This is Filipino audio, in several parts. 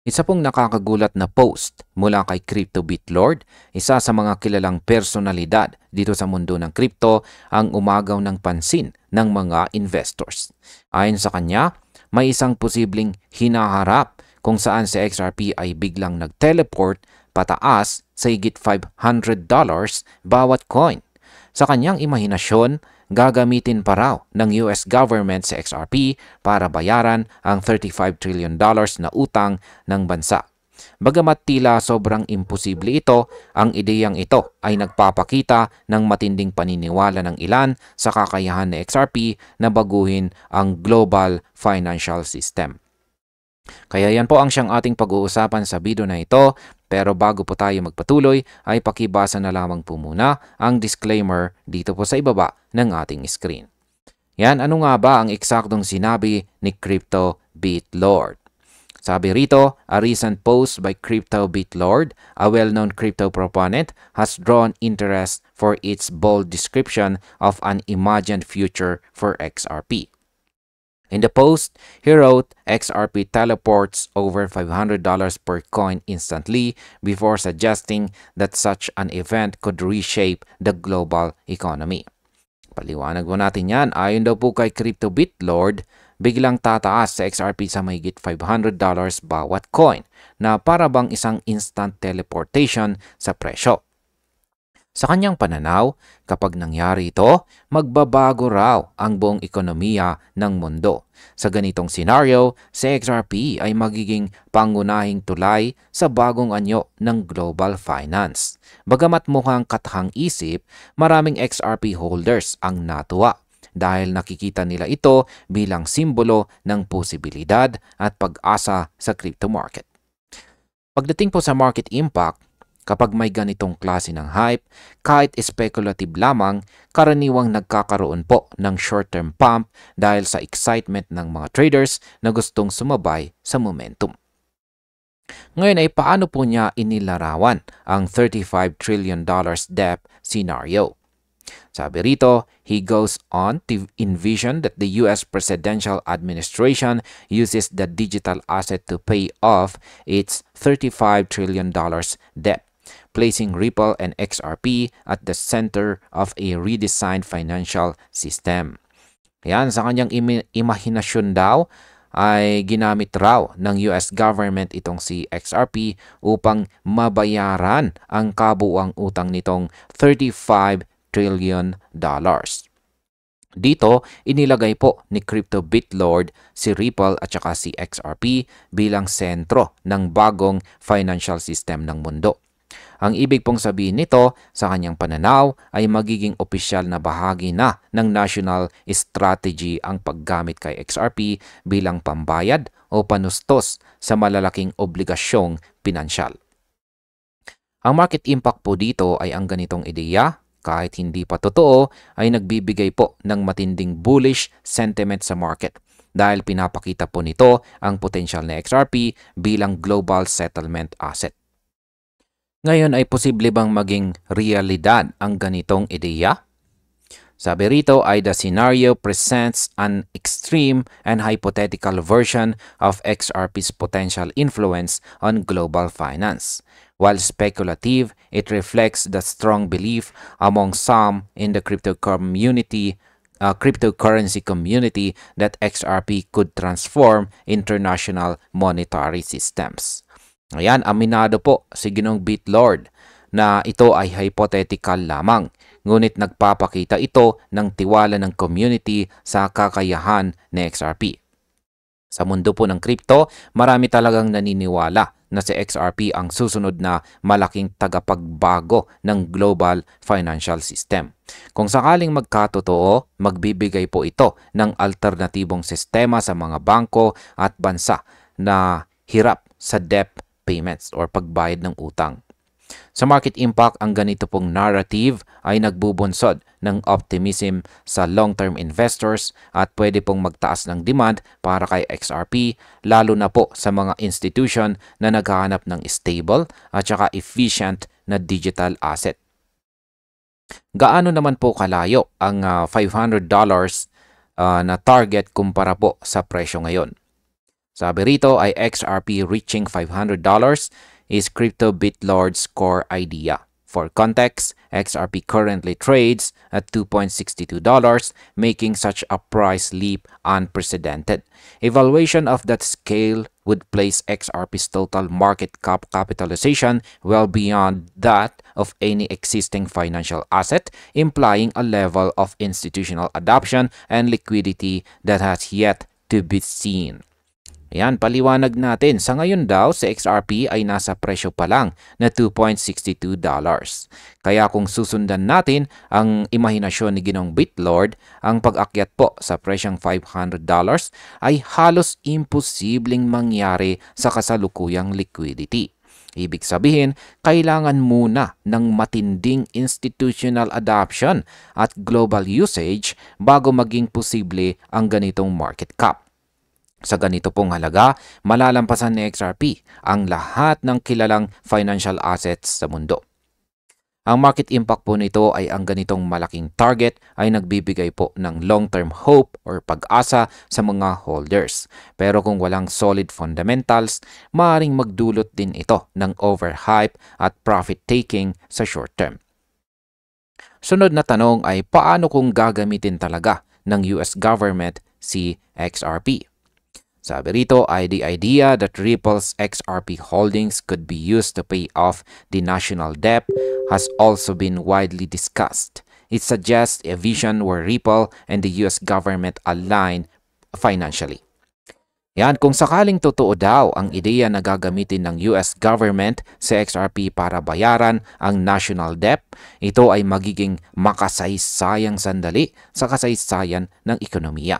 Isa pong nakakagulat na post mula kay Crypto Bitlord, isa sa mga kilalang personalidad dito sa mundo ng crypto, ang umagaw ng pansin ng mga investors. Ayon sa kanya, may isang posibleng hinaharap kung saan si XRP ay biglang nag-teleport pataas sa higit $500 bawat coin. Sa kanyang imahinasyon, gagamitin pa raw ng US government sa XRP para bayaran ang $35 trillion na utang ng bansa. Bagamat tila sobrang imposible ito, ang ideyang ito ay nagpapakita ng matinding paniniwala ng ilan sa kakayahan ng XRP na baguhin ang global financial system. Kaya yan po ang siyang ating pag-uusapan sa video na ito. Pero bago po tayo magpatuloy ay pakibasa na lamang po muna ang disclaimer dito po sa ibaba ng ating screen. Yan, ano nga ba ang eksaktong sinabi ni Crypto Bitlord? Sabi rito, a recent post by Crypto Bitlord, a well-known crypto proponent, has drawn interest for its bold description of an imagined future for XRP. In the post, he wrote, XRP teleports over $500 per coin instantly before suggesting that such an event could reshape the global economy. Paliwanag mo natin yan. Ayon daw po kay Crypto Bitlord, biglang tataas sa XRP sa mahigit $500 bawat coin na para bang isang instant teleportation sa presyo. Sa kanyang pananaw, kapag nangyari ito, magbabago raw ang buong ekonomiya ng mundo. Sa ganitong senaryo, si XRP ay magiging pangunahing tulay sa bagong anyo ng global finance. Bagamat mukhang katahang isip, maraming XRP holders ang natuwa dahil nakikita nila ito bilang simbolo ng posibilidad at pag-asa sa crypto market. Pagdating po sa market impact, kapag may ganitong klase ng hype, kahit speculative lamang, karaniwang nagkakaroon po ng short-term pump dahil sa excitement ng mga traders na gustong sumabay sa momentum. Ngayon ay paano po niya inilarawan ang $35 trillion debt scenario? Sabi rito, he goes on to envision that the US presidential administration uses the digital asset to pay off its $35 trillion debt, placing Ripple and XRP at the center of a redesigned financial system. Yan, sa kanyang imahinasyon daw, ay ginamit raw ng US government itong si XRP upang mabayaran ang kabuuang utang nitong $35 trillion. Dito, inilagay po ni Crypto Bitlord si Ripple at saka si XRP bilang sentro ng bagong financial system ng mundo. Ang ibig pong sabihin nito sa kanyang pananaw ay magiging opisyal na bahagi na ng national strategy ang paggamit kay XRP bilang pambayad o panustos sa malalaking obligasyong pinansyal. Ang market impact po dito ay ang ganitong ideya, kahit hindi pa totoo, ay nagbibigay po ng matinding bullish sentiment sa market dahil pinapakita po nito ang potensyal na XRP bilang global settlement asset. Ngayon ay posible bang maging realidad ang ganitong ideya? Sabi rito ay the scenario presents an extreme and hypothetical version of XRP's potential influence on global finance. While speculative, it reflects the strong belief among some in the cryptocurrency community that XRP could transform international monetary systems. Ayan, aminado po si Ginong Bitlord na ito ay hypothetical lamang, ngunit nagpapakita ito ng tiwala ng community sa kakayahan ni XRP. Sa mundo po ng crypto, marami talagang naniniwala na si XRP ang susunod na malaking tagapagbago ng global financial system. Kung sakaling magkatotoo, magbibigay po ito ng alternatibong sistema sa mga bangko at bansa na hirap sa debt payments or pagbayad ng utang. Sa market impact, ang ganito pong narrative ay nagbubunsod ng optimism sa long-term investors at pwede pong magtaas ng demand para kay XRP, lalo na po sa mga institution na naghahanap ng stable at saka efficient na digital asset. Gaano naman po kalayo ang $500 na target kumpara po sa presyo ngayon? Sabi rito ay XRP reaching $500 is Crypto BitLord's core idea. For context, XRP currently trades at $2.62, making such a price leap unprecedented. Evaluation of that scale would place XRP's total market capitalization well beyond that of any existing financial asset, implying a level of institutional adoption and liquidity that has yet to be seen. Ayan, paliwanag natin. Sa ngayon daw, sa XRP ay nasa presyo pa lang na $2.62. Kaya kung susundan natin ang imahinasyon ni Ginong BitLord, ang pag-akyat po sa presyong $500 ay halos imposibleng mangyari sa kasalukuyang liquidity. Ibig sabihin, kailangan muna ng matinding institutional adoption at global usage bago maging posible ang ganitong market cap. Sa ganito pong halaga, malalampasan ni XRP ang lahat ng kilalang financial assets sa mundo. Ang market impact po nito ay ang ganitong malaking target ay nagbibigay po ng long-term hope or pag-asa sa mga holders. Pero kung walang solid fundamentals, maaaring magdulot din ito ng overhype at profit-taking sa short term. Sunod na tanong ay paano kung gagamitin talaga ng US government si XRP? Sabi rito ay the idea that Ripple's XRP holdings could be used to pay off the national debt has also been widely discussed. It suggests a vision where Ripple and the US government align financially. Yan, kung sakaling totoo daw ang ideya na gagamitin ng US government sa XRP para bayaran ang national debt, ito ay magiging makasaysayang sandali sa kasaysayan ng ekonomiya.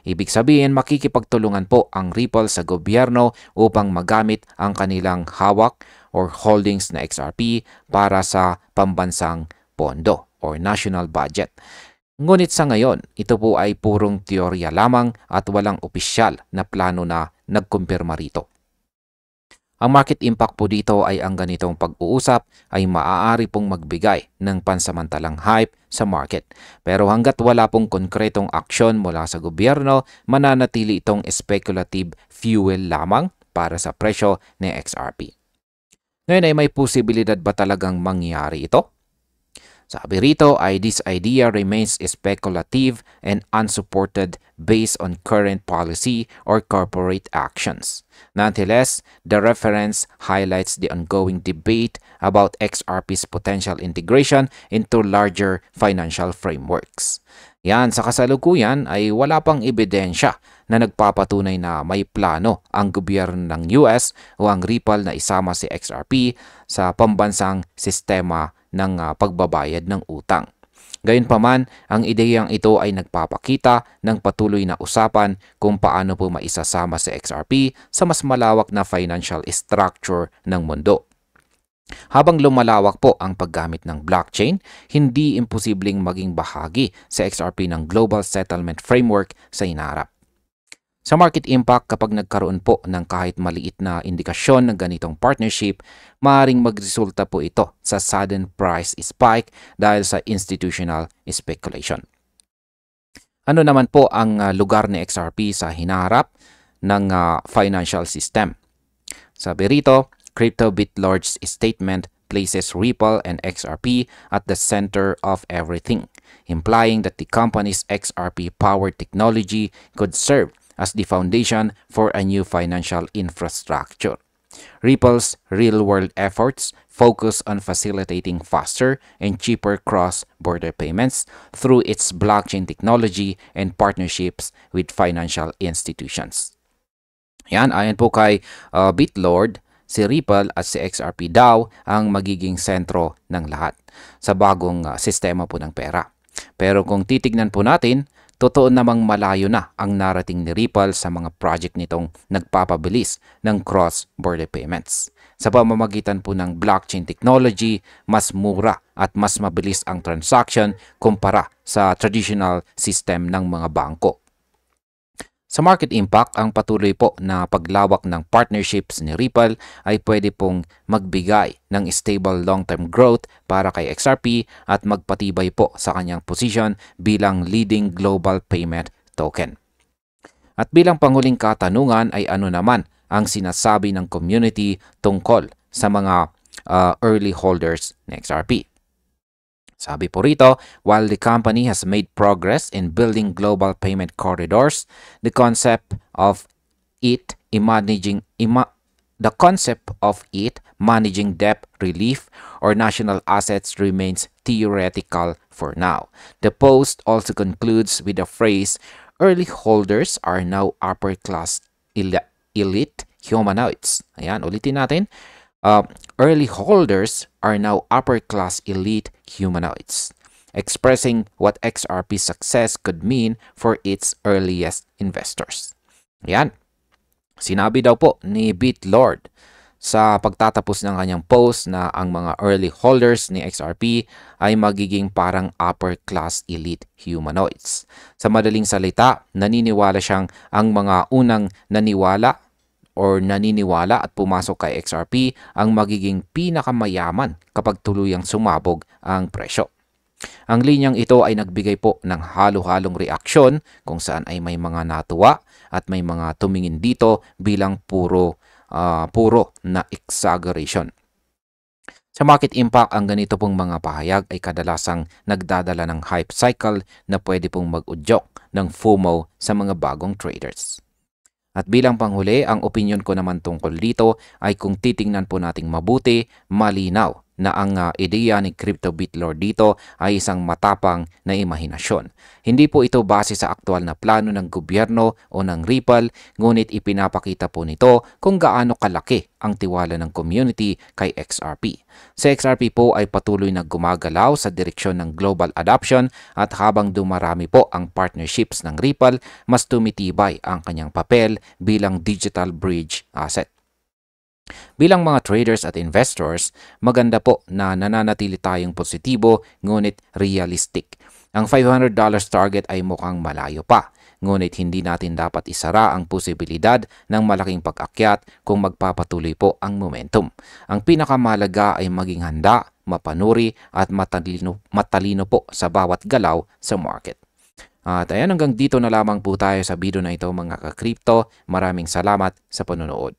Ibig sabihin, makikipagtulungan po ang Ripple sa gobyerno upang magamit ang kanilang hawak or holdings na XRP para sa pambansang pondo or national budget. Ngunit sa ngayon, ito po ay purong teorya lamang at walang opisyal na plano na nagkumpirma rito. Ang market impact po dito ay ang ganitong pag-uusap ay maaari pong magbigay ng pansamantalang hype sa market. Pero hanggat wala pong konkretong aksyon mula sa gobyerno, mananatili itong speculative fuel lamang para sa presyo ni XRP. Ngayon ay may posibilidad ba talagang mangyari ito? Sabi rito ay this idea remains speculative and unsupported based on current policy or corporate actions. Nonetheless, the reference highlights the ongoing debate about XRP's potential integration into larger financial frameworks. Yan, sa kasalukuyan ay wala pang ebidensya na nagpapatunay na may plano ang gobyerno ng US o ang Ripple na isama si XRP sa pambansang sistema ng pagbabayad ng utang. Gayunpaman, ang ideyang ito ay nagpapakita ng patuloy na usapan kung paano po maisasama si XRP sa mas malawak na financial structure ng mundo. Habang lumalawak po ang paggamit ng blockchain, hindi imposibleng maging bahagi sa XRP ng global settlement framework sa hinaharap. Sa market impact, kapag nagkaroon po ng kahit maliit na indikasyon ng ganitong partnership, maaaring magresulta po ito sa sudden price spike dahil sa institutional speculation. Ano naman po ang lugar ni XRP sa hinaharap ng financial system? Sabi rito, Crypto BitLord's statement places Ripple and XRP at the center of everything, implying that the company's XRP-powered technology could serve as the foundation for a new financial infrastructure. Ripple's real-world efforts focus on facilitating faster and cheaper cross-border payments through its blockchain technology and partnerships with financial institutions. Yan, ayon po kay BitLord, si Ripple at si XRP daw ang magiging sentro ng lahat sa bagong sistema po ng pera. Pero kung titignan po natin, totoo namang malayo na ang narating ni Ripple sa mga project nitong nagpapabilis ng cross-border payments. Sa pamamagitan po ng blockchain technology, mas mura at mas mabilis ang transaction kumpara sa traditional system ng mga bangko. Sa market impact, ang patuloy po na paglawak ng partnerships ni Ripple ay pwede pong magbigay ng stable long-term growth para kay XRP at magpatibay po sa kanyang position bilang leading global payment token. At bilang panghuling katanungan ay ano naman ang sinasabi ng community tungkol sa mga early holders ng XRP? Sabi po rito, while the company has made progress in building global payment corridors, the concept of it managing debt relief or national assets remains theoretical for now. The post also concludes with the phrase, early holders are now upper-class elite humanoids. Ayan, ulitin natin. Early holders are now upper-class elite humanoids, expressing what XRP success could mean for its earliest investors. Ayan. Sinabi daw po ni BitLord sa pagtatapos ng kanyang post na ang mga early holders ni XRP ay magiging parang upper-class elite humanoids. Sa madaling salita, naniniwala siyang ang mga unang naniniwala at pumasok kay XRP ang magiging pinakamayaman kapag tuluyang sumabog ang presyo. Ang linyang ito ay nagbigay po ng halo-halong reaksyon kung saan ay may mga natuwa at may mga tumingin dito bilang puro na exaggeration. Sa market impact, ang ganito pong mga pahayag ay kadalasang nagdadala ng hype cycle na pwede pong mag-udyok ng FOMO sa mga bagong traders. At bilang panghuli, ang opinion ko naman tungkol dito ay kung titingnan po nating mabuti, malinaw na ang ideya ni Crypto BitLord dito ay isang matapang na imahinasyon. Hindi po ito base sa aktual na plano ng gobyerno o ng Ripple, ngunit ipinapakita po nito kung gaano kalaki ang tiwala ng community kay XRP. Sa XRP po ay patuloy na gumagalaw sa direksyon ng global adoption at habang dumarami po ang partnerships ng Ripple, mas tumitibay ang kanyang papel bilang digital bridge asset. Bilang mga traders at investors, maganda po na nananatili tayong positibo ngunit realistic. Ang $500 target ay mukhang malayo pa, ngunit hindi natin dapat isara ang posibilidad ng malaking pag-akyat kung magpapatuloy po ang momentum. Ang pinakamahalaga ay maging handa, mapanuri at matalino po sa bawat galaw sa market. At ayan, hanggang dito na lamang po tayo sa video na ito mga ka-crypto. Maraming salamat sa panonood.